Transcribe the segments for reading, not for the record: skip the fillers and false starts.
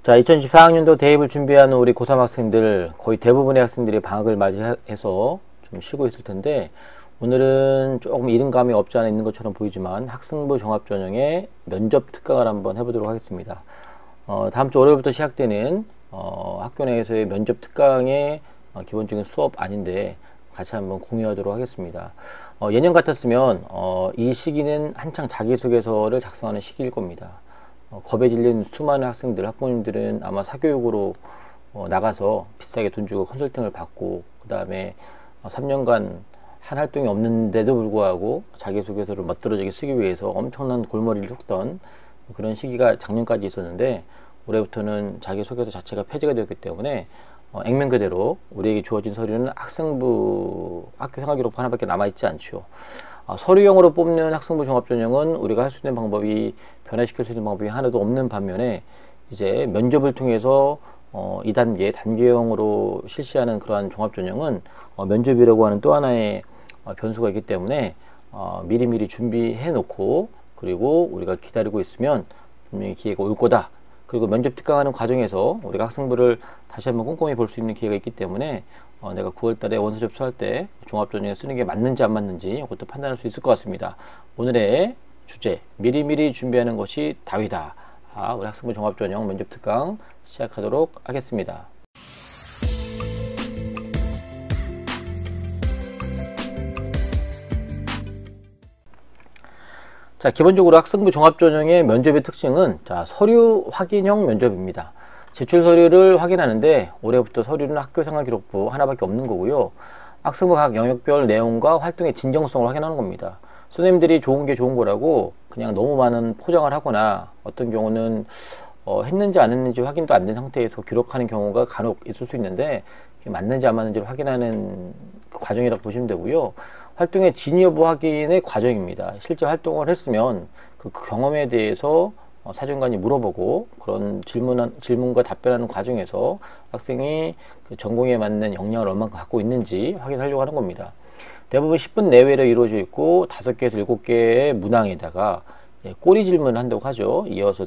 자, 2014학년도 대입을 준비하는 우리 고3 학생들, 거의 대부분의 학생들이 방학을 맞이해서 좀 쉬고 있을 텐데, 오늘은 조금 이른 감이 없지 않아 있는 것처럼 보이지만 학생부 종합전형의 면접 특강을 한번 해보도록 하겠습니다. 다음 주 월요일부터 시작되는 학교 내에서의 면접 특강의 기본적인 수업 아닌데 같이 한번 공유하도록 하겠습니다. 예년 같았으면 이 시기는 한창 자기소개서를 작성하는 시기일 겁니다. 겁에 질린 수많은 학생들, 학부모님들은 아마 사교육으로 나가서 비싸게 돈 주고 컨설팅을 받고 그 다음에 3년간 한 활동이 없는데도 불구하고 자기소개서를 멋들어지게 쓰기 위해서 엄청난 골머리를 쏟던 그런 시기가 작년까지 있었는데, 올해부터는 자기소개서 자체가 폐지가 되었기 때문에 액면 그대로 우리에게 주어진 서류는 학생부 학교생활기록부 하나밖에 남아있지 않죠. 서류형으로 뽑는 학생부 종합전형은 우리가 할 수 있는 방법이, 변화시킬 수 있는 방법이 하나도 없는 반면에, 이제 면접을 통해서 2단계 단계형으로 실시하는 그러한 종합전형은 면접이라고 하는 또 하나의 변수가 있기 때문에 미리미리 준비해 놓고, 그리고 우리가 기다리고 있으면 분명히 기회가 올 거다. 그리고 면접 특강하는 과정에서 우리가 학생부를 다시 한번 꼼꼼히 볼 수 있는 기회가 있기 때문에 내가 9월달에 원서 접수할 때 종합전형에 쓰는 게 맞는지 안 맞는지 이것도 판단할 수 있을 것 같습니다. 오늘의 주제, 미리미리 준비하는 것이 답이다. 우리 학생부 종합전형 면접 특강 시작하도록 하겠습니다. 자, 기본적으로 학생부 종합전형의 면접의 특징은, 자, 서류 확인형 면접입니다. 제출 서류를 확인하는데 올해부터 서류는 학교생활기록부 하나밖에 없는 거고요. 학생부 각 영역별 내용과 활동의 진정성을 확인하는 겁니다. 선생님들이 좋은 게 좋은 거라고 그냥 너무 많은 포장을 하거나, 어떤 경우는 했는지 안 했는지 확인도 안 된 상태에서 기록하는 경우가 간혹 있을 수 있는데, 맞는지 안 맞는지를 확인하는 그 과정이라고 보시면 되고요. 활동의 진위 여부 확인의 과정입니다. 실제 활동을 했으면 그 경험에 대해서 사정관이 물어보고, 그런 질문과 답변하는 과정에서 학생이 그 전공에 맞는 역량을 얼마큼 갖고 있는지 확인하려고 하는 겁니다. 대부분 10분 내외로 이루어져 있고 5개에서 7개의 문항에다가 꼬리 질문을 한다고 하죠. 이어서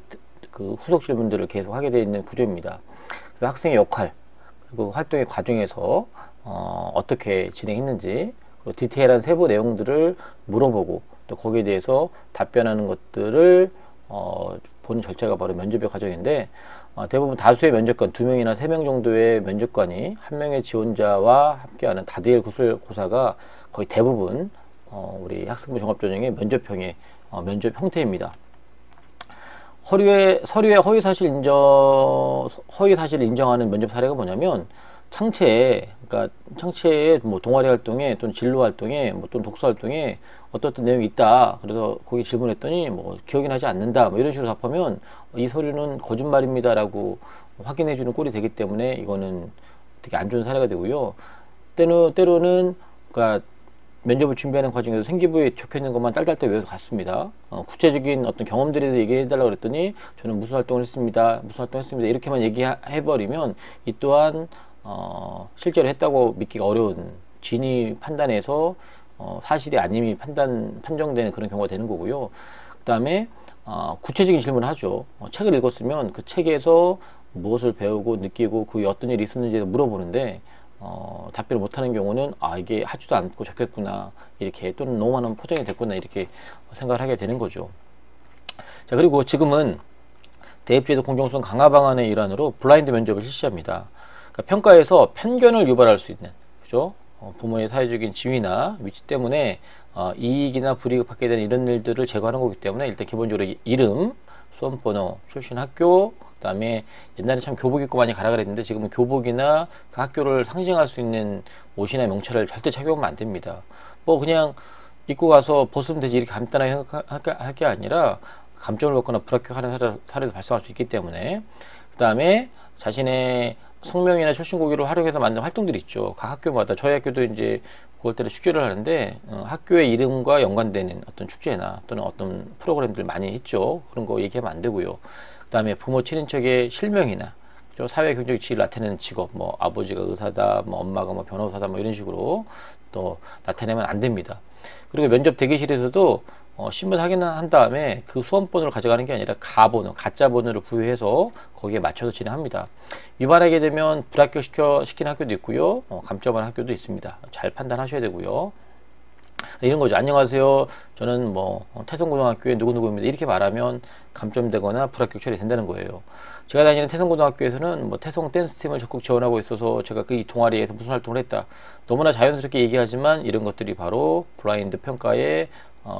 그 후속 질문들을 계속 하게 되어 있는 구조입니다. 그래서 학생의 역할, 그리고 활동의 과정에서 어떻게 진행했는지, 그리고 디테일한 세부 내용들을 물어보고, 또 거기에 대해서 답변하는 것들을 보는 절차가 바로 면접의 과정인데, 대부분 다수의 면접관, 2명이나 3명 정도의 면접관이 한 명의 지원자와 함께하는 다대일 고사가 거의 대부분 우리 학생부 종합전형의 면접형의 면접 형태입니다. 서류에 허위사실을 인정하는 면접 사례가 뭐냐면, 그러니까 창체에 뭐 동아리 활동에 또는 진로 활동에 또는 독서 활동에 어떤 내용이 있다. 그래서 거기 질문했더니 뭐 기억이 나지 않는다. 뭐 이런 식으로 답하면 이 서류는 거짓말입니다라고 확인해주는 꼴이 되기 때문에 이거는 되게 안 좋은 사례가 되고요. 때로는 그러니까 면접을 준비하는 과정에서 생기부에 적혀 있는 것만 딸딸딸 외워서 갔습니다. 구체적인 어떤 경험들에 대해 얘기해달라고 그랬더니 저는 무슨 활동을 했습니다. 무슨 활동을 했습니다. 이렇게만 얘기해버리면 이 또한 실제로 했다고 믿기가 어려운, 진위 판단에서 사실이 아님이 판정되는 그런 경우가 되는 거고요. 그 다음에 구체적인 질문을 하죠. 책을 읽었으면 그 책에서 무엇을 배우고 느끼고 그 어떤 일이 있었는지 물어보는데, 답변을 못하는 경우는 이게 하지도 않고 적혔구나, 이렇게, 또는 너무 많은 포장이 됐구나, 이렇게 생각을 하게 되는 거죠. 자, 그리고 지금은 대입제도 공정성 강화 방안의 일환으로 블라인드 면접을 실시합니다. 그러니까 평가에서 편견을 유발할 수 있는, 그죠? 부모의 사회적인 지위나 위치 때문에 이익이나 불이익을 받게 되는 이런 일들을 제거하는 거기 때문에, 일단 기본적으로 이름, 수험번호, 출신 학교, 그 다음에 옛날에 참 교복 입고 많이 가라 그랬는데 지금은 교복이나 그 학교를 상징할 수 있는 옷이나 명찰을 절대 착용하면 안 됩니다. 뭐 그냥 입고 가서 벗으면 되지, 이렇게 간단하게 할 게 아니라 감점을 받거나 불합격하는 사례도 발생할 수 있기 때문에, 그 다음에 자신의 성명이나 출신 고기를 활용해서 만든 활동들이 있죠. 각 학교마다, 저희 학교도 이제 9월달에 축제를 하는데 학교의 이름과 연관되는 어떤 축제나 또는 어떤 프로그램들 많이 했죠. 그런 거 얘기하면 안 되고요. 그 다음에 부모 친인척의 실명이나 사회 경제적 지위를 나타내는 직업, 뭐 아버지가 의사다, 뭐 엄마가 뭐 변호사다, 뭐 이런 식으로 또 나타내면 안 됩니다. 그리고 면접 대기실에서도 신분 확인한 다음에 그 수험번호를 가져가는 게 아니라 가번호, 가짜 번호를 부여해서 거기에 맞춰서 진행합니다. 위반하게 되면 불합격시키는 학교도 있고요. 감점하는 학교도 있습니다. 잘 판단하셔야 되고요. 이런 거죠. 안녕하세요. 저는 뭐 태성고등학교의 누구누구입니다. 이렇게 말하면 감점되거나 불합격 처리된다는 거예요. 제가 다니는 태성고등학교에서는 뭐 태성 댄스팀을 적극 지원하고 있어서 제가 그 동아리에서 무슨 활동을 했다. 너무나 자연스럽게 얘기하지만 이런 것들이 바로 블라인드 평가의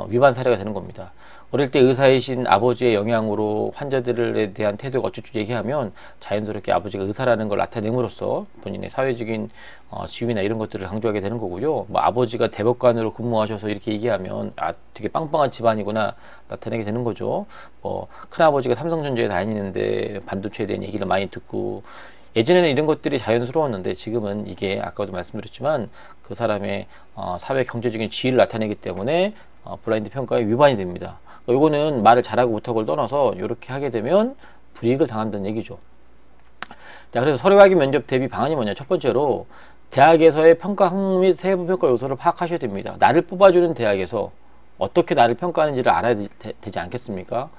위반 사례가 되는 겁니다. 어릴 때 의사이신 아버지의 영향으로 환자들에 대한 태도가 어쩌고 얘기하면 자연스럽게 아버지가 의사라는 걸 나타냄으로써 본인의 사회적인 지위나 이런 것들을 강조하게 되는 거고요. 뭐 아버지가 대법관으로 근무하셔서 이렇게 얘기하면 되게 빵빵한 집안이구나 나타내게 되는 거죠. 뭐 큰아버지가 삼성전자에 다니는데 반도체에 대한 얘기를 많이 듣고, 예전에는 이런 것들이 자연스러웠는데 지금은 이게 아까도 말씀드렸지만 그 사람의 사회 경제적인 지위를 나타내기 때문에 블라인드 평가에 위반이 됩니다. 요거는 말을 잘하고 못하고를 떠나서 이렇게 하게 되면 불이익을 당한다는 얘기죠. 자, 그래서 서류 확인 면접 대비 방안이 뭐냐? 첫 번째로 대학에서의 평가 항목 및 세부 평가 요소를 파악하셔야 됩니다. 나를 뽑아주는 대학에서 어떻게 나를 평가하는지를 알아야 되지 않겠습니까?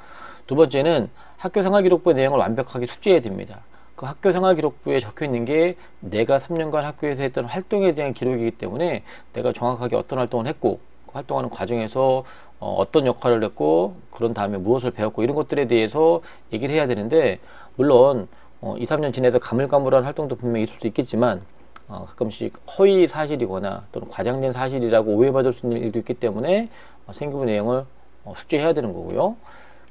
두 번째는 학교 생활기록부의 내용을 완벽하게 숙지해야 됩니다. 그 학교 생활기록부에 적혀 있는 게 내가 3년간 학교에서 했던 활동에 대한 기록이기 때문에 내가 정확하게 어떤 활동을 했고 그 활동하는 과정에서 어떤 역할을 했고 그런 다음에 무엇을 배웠고 이런 것들에 대해서 얘기를 해야 되는데, 물론 2, 3년 지내서 가물가물한 활동도 분명히 있을 수 있겠지만 가끔씩 허위 사실이거나 또는 과장된 사실이라고 오해받을 수 있는 일도 있기 때문에 생기부 내용을 숙지해야 되는 거고요.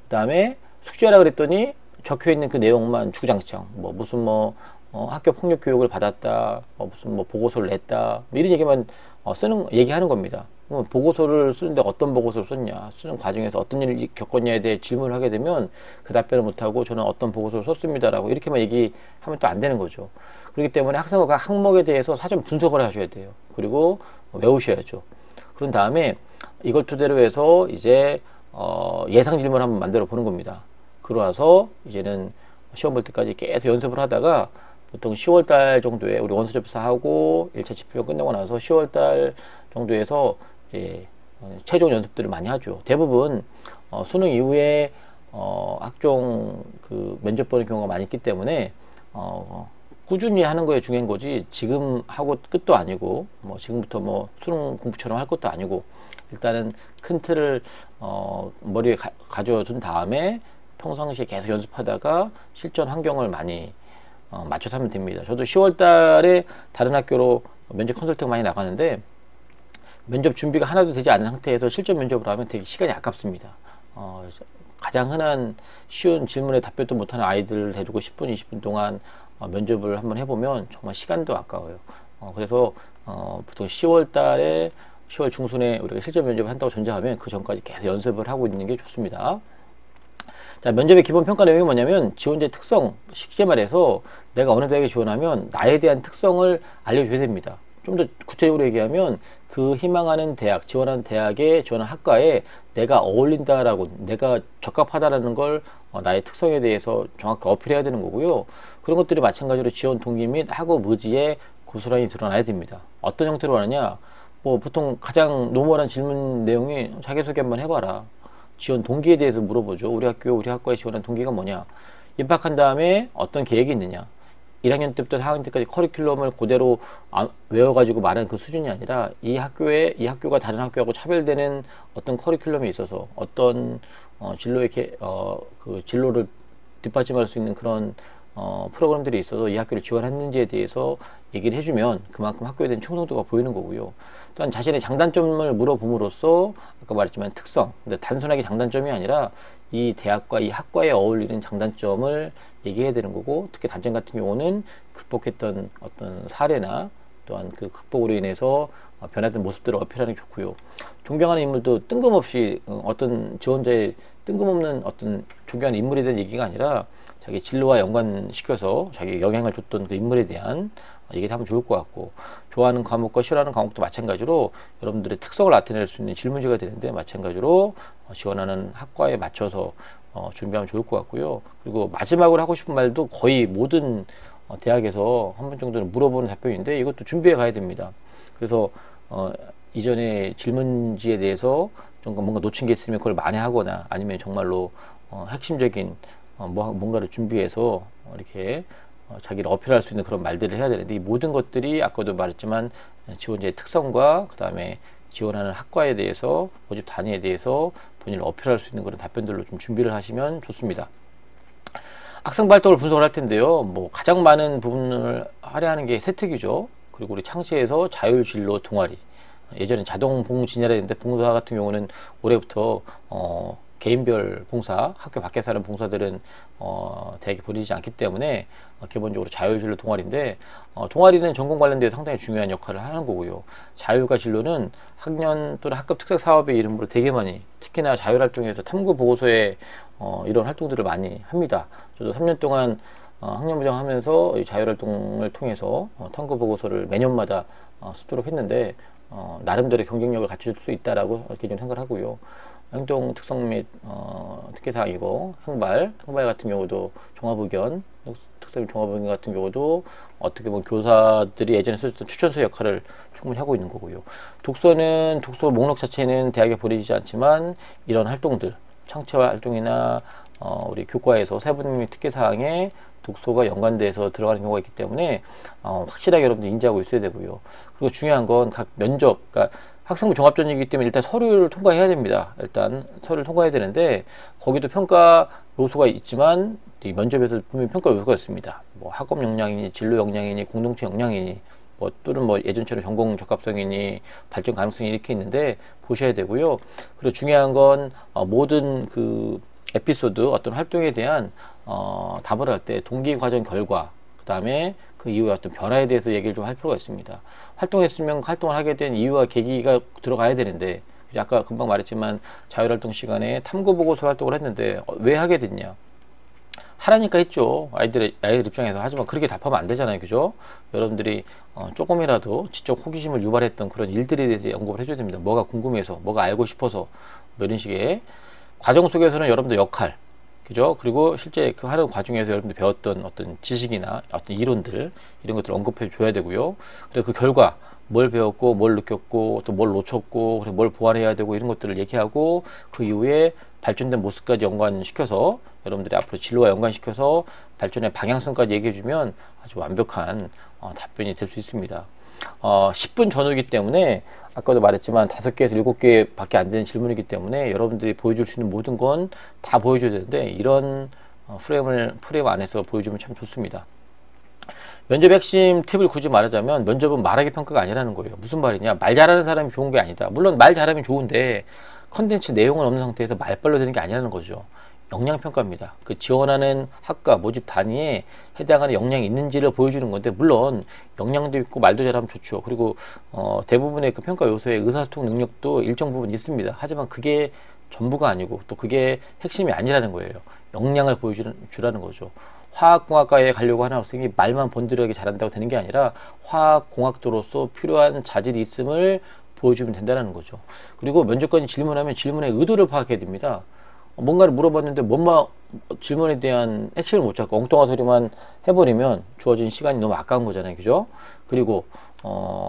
그 다음에 숙지하라 그랬더니 적혀있는 그 내용만 주구장창 무슨 학교 폭력 교육을 받았다, 무슨 보고서를 냈다, 이런 얘기만 얘기하는 겁니다. 보고서를 쓰는데 어떤 보고서를 썼냐, 쓰는 과정에서 어떤 일을 겪었냐에 대해 질문을 하게 되면 그 답변을 못하고 저는 어떤 보고서를 썼습니다라고 이렇게만 얘기하면 또 안 되는 거죠. 그렇기 때문에 학생은 각 항목에 대해서 사전 분석을 하셔야 돼요. 그리고 외우셔야죠. 그런 다음에 이걸 토대로 해서 이제 예상 질문을 한번 만들어 보는 겁니다. 그러와서 이제는 시험 볼 때까지 계속 연습을 하다가 보통 10월달 정도에 우리 원서 접수하고 1차 집필 끝나고 나서 10월달 정도에서 이제 최종 연습들을 많이 하죠. 대부분 수능 이후에 학종 그 면접 보는 경우가 많이 있기 때문에 꾸준히 하는 거에 중요한 거지, 지금 하고 끝도 아니고 지금부터 수능 공부처럼 할 것도 아니고, 일단은 큰 틀을 머리에 가져둔 다음에 평상시에 계속 연습하다가 실전 환경을 많이 맞춰서 하면 됩니다. 저도 10월 달에 다른 학교로 면접 컨설팅 많이 나가는데 면접 준비가 하나도 되지 않은 상태에서 실전 면접을 하면 되게 시간이 아깝습니다. 가장 흔한 쉬운 질문에 답변도 못하는 아이들을 데리고 10분, 20분 동안 면접을 한번 해보면 정말 시간도 아까워요. 그래서 보통 10월 달에 10월 중순에 우리가 실전 면접을 한다고 전제하면 그 전까지 계속 연습을 하고 있는 게 좋습니다. 자, 면접의 기본 평가 내용이 뭐냐면 지원자의 특성, 쉽게 말해서 내가 어느 대학에 지원하면 나에 대한 특성을 알려줘야 됩니다. 좀 더 구체적으로 얘기하면 그 희망하는 대학, 지원하는 대학에 지원하는 학과에 내가 어울린다라고, 내가 적합하다라는 걸 나의 특성에 대해서 정확히 어필해야 되는 거고요. 그런 것들이 마찬가지로 지원 동기 및 학업 의지에 고스란히 드러나야 됩니다. 어떤 형태로 하느냐, 보통 가장 노멀한 질문 내용이 자기소개 한번 해봐라. 지원 동기에 대해서 물어보죠. 우리 학과에 지원한 동기가 뭐냐, 입학한 다음에 어떤 계획이 있느냐, 1학년 때부터 4학년 때까지 커리큘럼을 그대로 외워가지고 말하는 그 수준이 아니라 이 학교가 다른 학교하고 차별되는 어떤 커리큘럼이 있어서 어떤 진로를 뒷받침할 수 있는 그런 프로그램들이 있어서 이 학교를 지원했는지에 대해서 얘기를 해주면 그만큼 학교에 대한 충성도가 보이는 거고요. 또한 자신의 장단점을 물어봄으로써 아까 말했지만 특성, 근데 단순하게 장단점이 아니라 이 대학과 이 학과에 어울리는 장단점을 얘기해야 되는 거고, 특히 단점 같은 경우는 극복했던 어떤 사례나 또한 그 극복으로 인해서 변화된 모습들을 어필하는 게 좋고요. 존경하는 인물도 뜬금없이 어떤 지원자의 뜬금없는 어떤 존경하는 인물에 대한 얘기가 아니라 자기 진로와 연관시켜서 자기 영향을 줬던 그 인물에 대한 얘기를 하면 좋을 것 같고, 좋아하는 과목과 싫어하는 과목도 마찬가지로 여러분들의 특성을 나타낼 수 있는 질문지가 되는데 마찬가지로 지원하는 학과에 맞춰서 준비하면 좋을 것 같고요. 그리고 마지막으로 하고 싶은 말도 거의 모든 대학에서 한 번 정도는 물어보는 답변인데 이것도 준비해 가야 됩니다. 그래서 이전에 질문지에 대해서 좀 뭔가 놓친 게 있으면 그걸 만회하거나 아니면 정말로 핵심적인 뭔가를 준비해서 이렇게 자기를 어필할 수 있는 그런 말들을 해야 되는데, 이 모든 것들이 아까도 말했지만 지원자의 특성과 그 다음에 지원하는 학과에 대해서, 모집 단위에 대해서 본인을 어필할 수 있는 그런 답변들로 좀 준비를 하시면 좋습니다. 학생 발동을 분석을 할 텐데요. 뭐 가장 많은 부분을 할애하는 게 세특이죠. 그리고 우리 창시에서 자율진로 동아리, 예전엔 자동 봉진이라 했는데, 봉사 같은 경우는 올해부터 개인별 봉사, 학교 밖에서 하는 봉사들은 대학에 보내지지 않기 때문에 기본적으로 자율진로 동아리인데, 동아리는 전공 관련돼서 상당히 중요한 역할을 하는 거고요. 자율과 진로는 학년 또는 학급 특색 사업의 이름으로 되게 많이, 특히나 자율활동에서 탐구 보고서에 이런 활동들을 많이 합니다. 저도 3년 동안 학년부장 하면서 이 자율활동을 통해서 탐구 보고서를 매년마다 쓰도록 했는데, 나름대로 경쟁력을 갖출 수 있다라고 이렇게 좀 생각을 하고요. 행동 특성 및 특기사항이고, 행발 같은 경우도 종합의견, 특성 종합의견 같은 경우도 어떻게 보면 교사들이 예전에 썼던 추천서 역할을 충분히 하고 있는 거고요. 독서는, 독서 목록 자체는 대학에 보내지지 않지만 이런 활동들, 창체화 활동이나 우리 교과에서 세분 및 특기사항에 독서가 연관돼서 들어가는 경우가 있기 때문에 확실하게 여러분들 인지하고 있어야 되고요. 그리고 중요한 건 각 면접, 그러니까 학생부 종합전형이기 때문에 일단 서류를 통과해야 됩니다. 일단 서류를 통과해야 되는데, 거기도 평가 요소가 있지만 이 면접에서 분명히 평가 요소가 있습니다. 뭐 학업 역량이니, 진로 역량이니, 공동체 역량이니, 뭐 또는 뭐 예전처럼 전공 적합성이니, 발전 가능성이 이렇게 있는데 보셔야 되고요. 그리고 중요한 건 모든 그 에피소드, 어떤 활동에 대한 답을 할 때 동기 과정 결과, 그 다음에 그 이후에 어떤 변화에 대해서 얘기를 좀 할 필요가 있습니다. 활동했으면 활동을 하게 된 이유와 계기가 들어가야 되는데, 아까 금방 말했지만 자율활동 시간에 탐구보고서 활동을 했는데 왜 하게 됐냐, 하라니까 했죠. 아이들 입장에서. 하지만 그렇게 답하면 안 되잖아요. 그죠? 여러분들이 조금이라도 지적 호기심을 유발했던 그런 일들에 대해서 언급을 해줘야 됩니다. 뭐가 궁금해서, 뭐가 알고 싶어서, 뭐 이런 식의 과정 속에서는 여러분들 역할, 그죠? 그리고 실제 그 하는 과정에서 여러분들 배웠던 어떤 지식이나 어떤 이론들, 이런 것들을 언급해 줘야 되고요. 그리고 그 결과, 뭘 배웠고, 뭘 느꼈고, 또 뭘 놓쳤고, 그리고 뭘 보완해야 되고, 이런 것들을 얘기하고, 그 이후에 발전된 모습까지 연관시켜서, 여러분들이 앞으로 진로와 연관시켜서 발전의 방향성까지 얘기해 주면 아주 완벽한 답변이 될 수 있습니다. 10분 전후이기 때문에, 아까도 말했지만 5개에서 7개 밖에 안 되는 질문이기 때문에 여러분들이 보여줄 수 있는 모든 건 다 보여줘야 되는데, 이런 프레임 안에서 보여주면 참 좋습니다. 면접 핵심 팁을 굳이 말하자면, 면접은 말하기 평가가 아니라는 거예요. 무슨 말이냐, 말 잘하는 사람이 좋은 게 아니다. 물론 말 잘하면 좋은데 컨텐츠 내용은 없는 상태에서 말빨로 되는 게 아니라는 거죠. 역량평가입니다. 그 지원하는 학과 모집 단위에 해당하는 역량이 있는지를 보여주는 건데, 물론 역량도 있고 말도 잘하면 좋죠. 그리고 대부분의 그 평가 요소에 의사소통 능력도 일정 부분 있습니다. 하지만 그게 전부가 아니고, 또 그게 핵심이 아니라는 거예요. 역량을 보여주라는 거죠. 화학공학과에 가려고 하는 학생이 말만 번들하게 잘한다고 되는 게 아니라 화학공학도로서 필요한 자질이 있음을 보여주면 된다는 거죠. 그리고 면접관이 질문하면 질문의 의도를 파악해야 됩니다. 뭔가를 물어봤는데 질문에 대한 핵심을 못 잡고 엉뚱한 소리만 해버리면 주어진 시간이 너무 아까운 거잖아요. 그죠? 그리고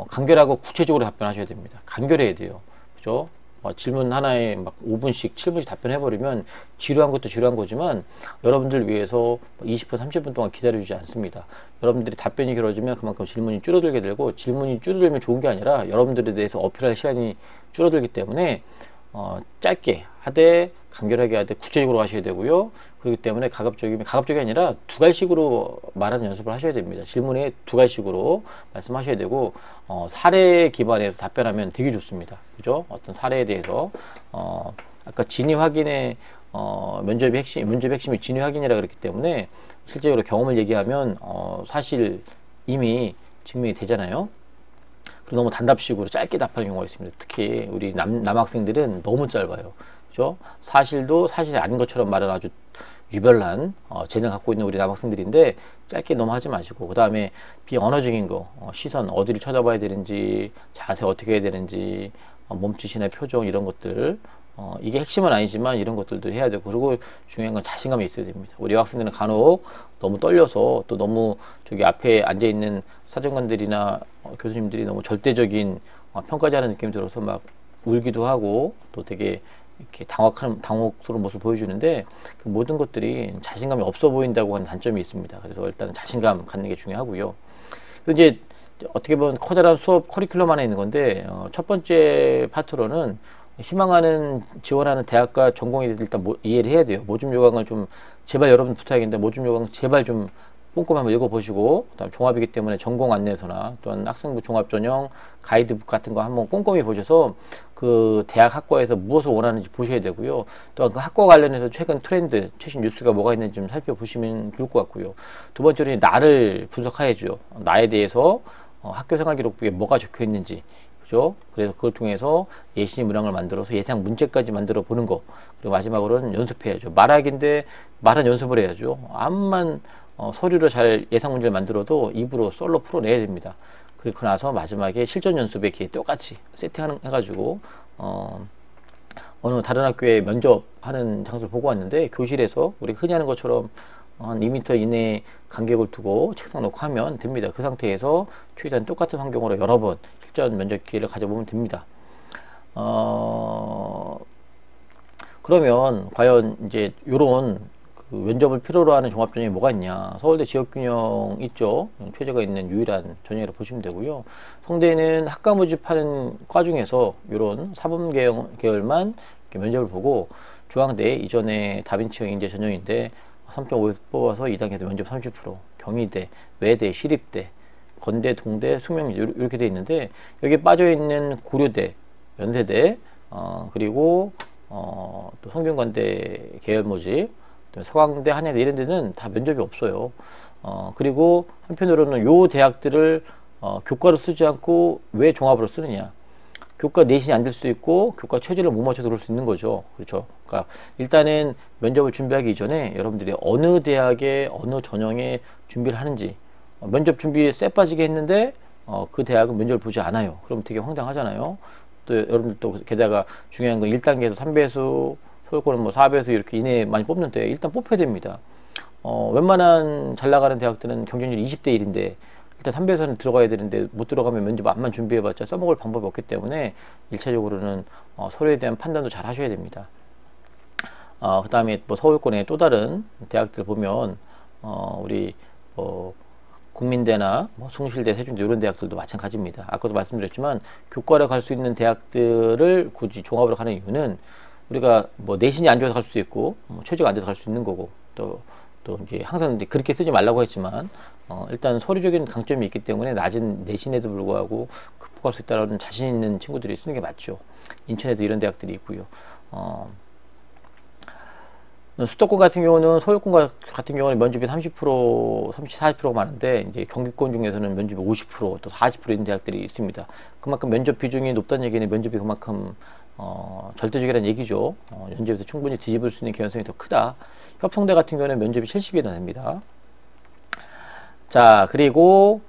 간결하고 구체적으로 답변하셔야 됩니다. 간결해야 돼요. 그죠? 질문 하나에 막 5분씩 7분씩 답변해버리면 지루한 것도 지루한 거지만, 여러분들 위해서 20분 30분 동안 기다려주지 않습니다. 여러분들이 답변이 길어지면 그만큼 질문이 줄어들게 되고, 질문이 줄어들면 좋은 게 아니라 여러분들에 대해서 어필할 시간이 줄어들기 때문에 짧게 하되 간결하게 하되 구체적으로 하셔야 되고요. 그렇기 때문에 가급적이 아니라 두 갈식으로 말하는 연습을 하셔야 됩니다. 질문에 두 갈식으로 말씀하셔야 되고, 사례 기반에서 답변하면 되게 좋습니다. 그죠? 어떤 사례에 대해서 아까 진위 확인의 면접의 핵심이 진위 확인이라 그랬기 때문에, 실제로 경험을 얘기하면 사실 이미 증명이 되잖아요. 그리고 너무 단답식으로 짧게 답하는 경우가 있습니다. 특히 우리 남학생들은 너무 짧아요. 그죠? 사실도 사실이 아닌 것처럼 말은 아주 유별난 재능 갖고 있는 우리 남학생들인데, 짧게 너무 하지 마시고, 그 다음에 비언어적인 거, 시선 어디를 쳐다봐야 되는지, 자세 어떻게 해야 되는지, 몸짓이나 표정, 이런 것들, 이게 핵심은 아니지만 이런 것들도 해야 되고, 그리고 중요한 건 자신감이 있어야 됩니다. 우리 여학생들은 간혹 너무 떨려서, 또 너무 저기 앞에 앉아있는 사정관들이나 교수님들이 너무 절대적인 평가자는 느낌이 들어서 막 울기도 하고 또 되게 이렇게 당혹스러운 모습을 보여주는데 그 모든 것들이 자신감이 없어 보인다고 하는 단점이 있습니다. 그래서 일단 자신감 갖는 게 중요하고요. 그리고 이제 어떻게 보면 커다란 수업 커리큘럼 안에 있는 건데 첫 번째 파트로는 희망하는 지원하는 대학과 전공에 대해서 일단 이해를 해야 돼요. 모집 요강을 좀 제발 여러분 부탁인데 모집 요강 제발 좀 꼼꼼히 한번 읽어보시고, 그다음 종합이기 때문에 전공 안내서나 또는 학생부 종합 전형 가이드북 같은 거 한번 꼼꼼히 보셔서 그 대학 학과에서 무엇을 원하는지 보셔야 되고요. 또한 그 학과 관련해서 최근 트렌드, 최신 뉴스가 뭐가 있는지 좀 살펴보시면 좋을 것 같고요. 두 번째로 나를 분석해야죠. 나에 대해서 학교 생활 기록부에 뭐가 적혀 있는지, 그죠? 그래서 그걸 통해서 예시 문항을 만들어서 예상 문제까지 만들어 보는 거. 그리고 마지막으로는 연습해야죠. 말하기인데 말은 연습을 해야죠. 암만 서류로 잘 예상 문제를 만들어도 입으로 솔로 풀어내야 됩니다. 그리고 나서 마지막에 실전 연습에 이렇게 똑같이 해가지고 어느 다른 학교에 면접하는 장소를 보고 왔는데 교실에서 우리 흔히 하는 것처럼 한 2m 이내에 간격을 두고 책상 놓고 하면 됩니다. 그 상태에서 최대한 똑같은 환경으로 여러 번 실전 면접 기회를 가져보면 됩니다. 그러면 과연 이제 요런 그 면접을 필요로 하는 종합전형이 뭐가 있냐. 서울대 지역균형 있죠. 최저가 있는 유일한 전형이라고 보시면 되고요. 성대는 학과 모집하는 과 중에서 이런 사범 계열만 면접을 보고, 중앙대 이전에 다빈치형 인재 전형인데 3.5에서 뽑아서 2단계에서 면접 30%, 경희대, 외대, 시립대, 건대, 동대, 숙명여대 이렇게 돼 있는데, 여기에 빠져 있는 고려대, 연세대, 그리고 또 성균관대 계열 모집, 서강대, 한양대 이런 데는 다 면접이 없어요. 그리고 한편으로는 요 대학들을 교과로 쓰지 않고 왜 종합으로 쓰느냐. 교과 내신이 안 될 수도 있고 교과 체제를 못 맞춰서 그럴 수 있는 거죠. 그렇죠. 그러니까 일단은 면접을 준비하기 이전에 여러분들이 어느 대학에 어느 전형에 준비를 하는지, 면접 준비에 쎄 빠지게 했는데 그 대학은 면접을 보지 않아요. 그럼 되게 황당하잖아요. 또 여러분들 또 게다가 중요한 건 1단계에서 3배수, 서울권은 뭐 4배수 이렇게 이내에 많이 뽑는데 일단 뽑혀야 됩니다. 웬만한 잘 나가는 대학들은 경쟁률이 20대 1인데 일단 3배수는 들어가야 되는데 못 들어가면 면접 앞만 준비해봤자 써먹을 방법이 없기 때문에 1차적으로는 서류에 대한 판단도 잘 하셔야 됩니다. 그 다음에 뭐 서울권의 또 다른 대학들 보면 우리 국민대나 뭐 숭실대, 세종대 이런 대학들도 마찬가지입니다. 아까도 말씀드렸지만 교과로 갈 수 있는 대학들을 굳이 종합으로 가는 이유는 우리가 뭐 내신이 안 좋아서 갈 수도 있고 최저가 안 돼서 갈 수 있는 거고, 또 이제 항상 이제 그렇게 쓰지 말라고 했지만 일단 서류적인 강점이 있기 때문에 낮은 내신에도 불구하고 극복할 수 있다는 자신 있는 친구들이 쓰는 게 맞죠. 인천에도 이런 대학들이 있고요. 수도권 같은 경우는, 서울권 같은 경우는 면접이 30%, 40%가 많은데, 이제 경기권 중에서는 면접이 50%, 또 40% 있는 대학들이 있습니다. 그만큼 면접 비중이 높다는 얘기는 면접이 그만큼 절대적이라는 얘기죠. 면접에서 충분히 뒤집을 수 있는 개연성이 더 크다. 협성대 같은 경우는 면접이 70이나 됩니다. 자, 그리고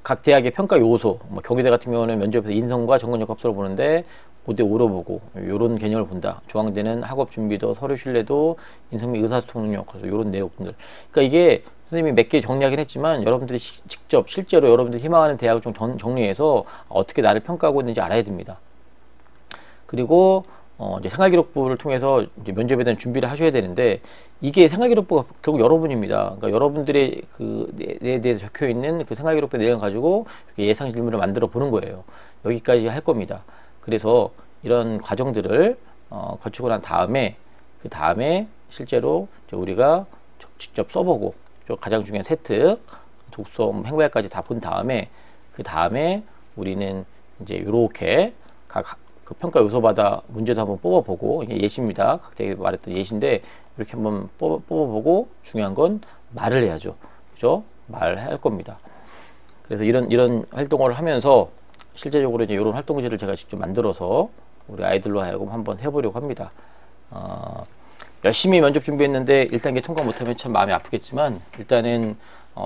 각 대학의 평가 요소, 뭐 경희대 같은 경우는 면접에서 인성과 전공력 합서를 보는데 5대5로 보고 요런 개념을 본다. 중앙대는 학업 준비도, 서류 신뢰도, 인성 및 의사소통 능력, 그래서 요런 내용들. 그러니까 이게 선생님이 몇 개 정리하긴 했지만 여러분들이 직접 실제로 여러분들이 희망하는 대학을 좀 정리해서 어떻게 나를 평가하고 있는지 알아야 됩니다. 그리고 이제 생활기록부를 통해서 이제 면접에 대한 준비를 하셔야 되는데, 이게 생활기록부가 결국 여러분입니다. 그러니까 여러분들의 그에 대해서 적혀 있는 그 생활기록부 내용을 가지고 예상 질문을 만들어 보는 거예요. 여기까지 할 겁니다. 그래서 이런 과정들을 거치고 난 다음에, 그 다음에 실제로 우리가 직접 써보고, 가장 중요한 세특, 독서, 행배까지 다 본 다음에, 그 다음에 우리는 이제 이렇게 각 그 평가 요소마다 문제도 한번 뽑아보고, 이게 예시입니다. 각자 말했던 예시인데 이렇게 한번 뽑아보고, 중요한 건 말을 해야죠. 그죠? 말을 할 겁니다. 그래서 이런 활동을 하면서 실제적으로 이제 이런 활동지를 제가 직접 만들어서 우리 아이들로 하여금 한번 해보려고 합니다. 열심히 면접 준비했는데 1단계 통과 못하면 참 마음이 아프겠지만, 일단은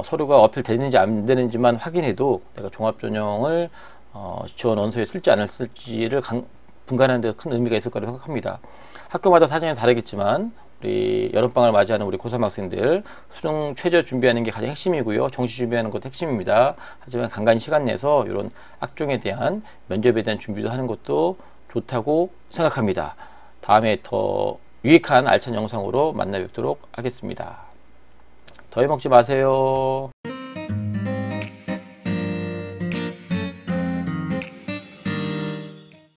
서류가 어필 되는지 안 되는지만 확인해도 내가 종합전형을 지원 원서에 쓸지 안 쓸지를 분간하는 데 큰 의미가 있을 거라고 생각합니다. 학교마다 사정이 다르겠지만 우리 여름방학을 맞이하는 우리 고3 학생들 수능 최저 준비하는 게 가장 핵심이고요. 정시 준비하는 것도 핵심입니다. 하지만 간간히 시간 내서 이런 학종에 대한 면접에 대한 준비도 하는 것도 좋다고 생각합니다. 다음에 더 유익한 알찬 영상으로 만나 뵙도록 하겠습니다. 더위 먹지 마세요.